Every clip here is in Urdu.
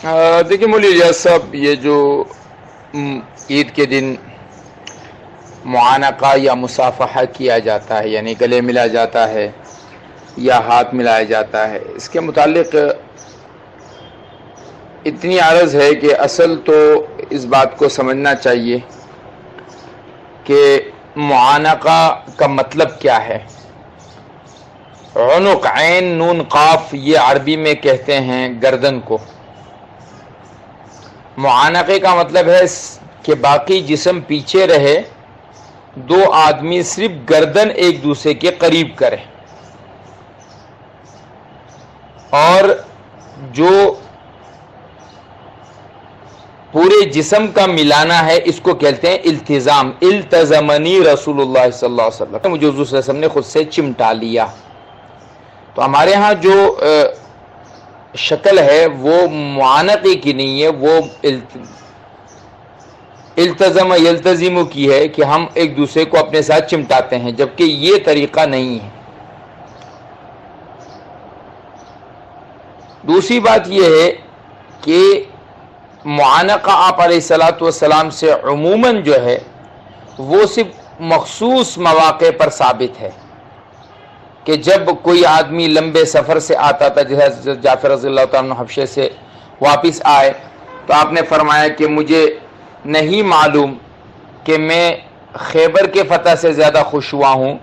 دیکھیے مولوی اجاز صاحب، یہ جو عید کے دن معانقہ یا مصافحہ کیا جاتا ہے، یعنی گلے ملا جاتا ہے یا ہاتھ ملایا جاتا ہے، اس کے متعلق اتنی عرض ہے کہ اصل تو اس بات کو سمجھنا چاہیے کہ معانقہ کا مطلب کیا ہے۔ عنق، عین نون قاف، یہ عربی میں کہتے ہیں گردن کو۔ معانقے کا مطلب ہے کہ باقی جسم پیچھے رہے، دو آدمی صرف گردن ایک دوسرے کے قریب کرے، اور جو پورے جسم کا ملانا ہے اس کو کہتے ہیں التزام۔ التزمنی رسول اللہ صلی اللہ علیہ وسلم، مجھے حضور صلی اللہ علیہ وسلم نے خود سے چمٹا لیا۔ تو ہمارے ہاں جو شکل ہے وہ معانقے کی نہیں ہے، وہ التزم یلتزم کی ہے کہ ہم ایک دوسرے کو اپنے ساتھ چمٹاتے ہیں، جبکہ یہ طریقہ نہیں ہے۔ دوسری بات یہ ہے کہ معانقہ آپ علیہ الصلوۃ والسلام سے عموماً جو ہے وہ صرف مخصوص مواقع پر ثابت ہے، کہ جب کوئی آدمی لمبے سفر سے آتا تھا، جیسے جعفر رضی اللہ تعالیٰ عنہ حبشے سے واپس آئے تو آپ نے فرمایا کہ مجھے نہیں معلوم کہ میں خیبر کے فتح سے زیادہ خوش ہوا ہوں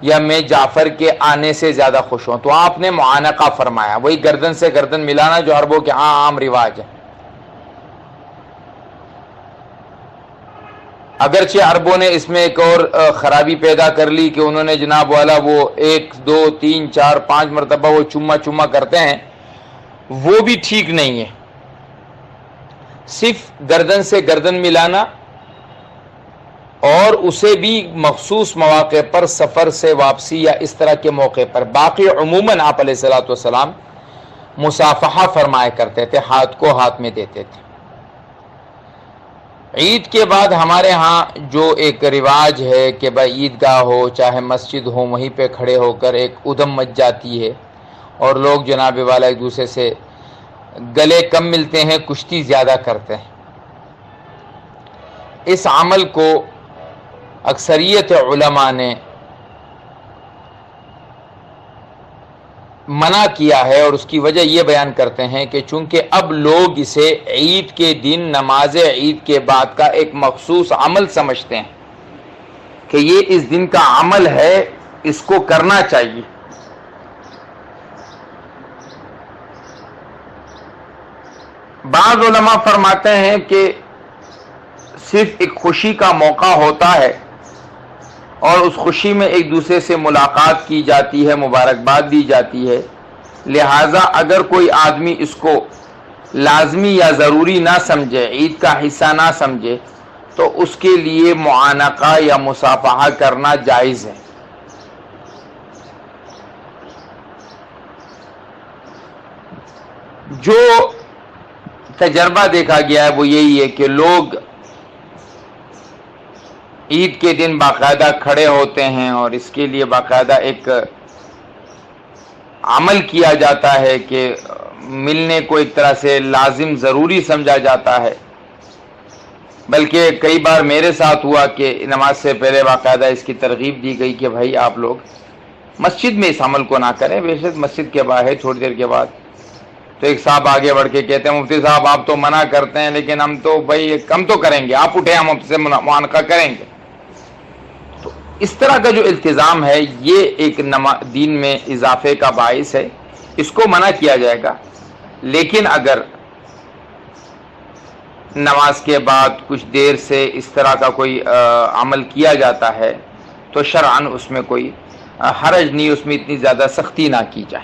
یا میں جعفر کے آنے سے زیادہ خوش ہوں، تو آپ نے معانقہ فرمایا، وہی گردن سے گردن ملانا جو عربوں کے عام رواج ہے۔ اگرچہ عربوں نے اس میں ایک اور خرابی پیدا کر لی کہ انہوں نے جناب والا وہ 1 2 3 4 5 مرتبہ وہ چما کرتے ہیں، وہ بھی ٹھیک نہیں ہے۔ صرف گردن سے گردن ملانا، اور اسے بھی مخصوص مواقع پر، سفر سے واپسی یا اس طرح کے موقع پر۔ باقی عموماً آپ علیہ الصلوۃ والسلام مصافحہ فرمایا کرتے تھے، ہاتھ کو ہاتھ میں دیتے تھے۔ عید کے بعد ہمارے ہاں جو ایک رواج ہے کہ بھائی عیدگاہ ہو چاہے مسجد ہو، وہیں پہ کھڑے ہو کر ایک ادھم مچ جاتی ہے، اور لوگ جناب والا ایک دوسرے سے گلے کم ملتے ہیں، کشتی زیادہ کرتے ہیں۔ اس عمل کو اکثریت علماء نے منع کیا ہے، اور اس کی وجہ یہ بیان کرتے ہیں کہ چونکہ اب لوگ اسے عید کے دن نماز عید کے بعد کا ایک مخصوص عمل سمجھتے ہیں کہ یہ اس دن کا عمل ہے، اس کو کرنا چاہیے۔ بعض علماء فرماتے ہیں کہ صرف ایک خوشی کا موقع ہوتا ہے، اور اس خوشی میں ایک دوسرے سے ملاقات کی جاتی ہے، مبارکباد دی جاتی ہے، لہٰذا اگر کوئی آدمی اس کو لازمی یا ضروری نہ سمجھے، عید کا حصہ نہ سمجھے، تو اس کے لیے معانقہ یا مصافحہ کرنا جائز ہے۔ جو تجربہ دیکھا گیا ہے وہ یہی ہے کہ لوگ عید کے دن باقاعدہ کھڑے ہوتے ہیں، اور اس کے لیے باقاعدہ ایک عمل کیا جاتا ہے کہ ملنے کو ایک طرح سے لازم ضروری سمجھا جاتا ہے۔ بلکہ کئی بار میرے ساتھ ہوا کہ نماز سے پہلے باقاعدہ اس کی ترغیب دی گئی کہ بھائی آپ لوگ مسجد میں اس عمل کو نہ کریں، بے شک مسجد کے باہر تھوڑی دیر کے بعد۔ تو ایک صاحب آگے بڑھ کے کہتے ہیں مفتی صاحب آپ تو منع کرتے ہیں، لیکن ہم تو بھائی کم تو کریں گے، آپ اٹھیں ہم آپ سے معانقہ کریں گے۔ تو اس طرح کا جو التزام ہے یہ ایک دین میں اضافے کا باعث ہے، اس کو منع کیا جائے گا۔ لیکن اگر نماز کے بعد کچھ دیر سے اس طرح کا کوئی عمل کیا جاتا ہے تو شرعاً اس میں کوئی حرج نہیں، اس میں اتنی زیادہ سختی نہ کی جائے۔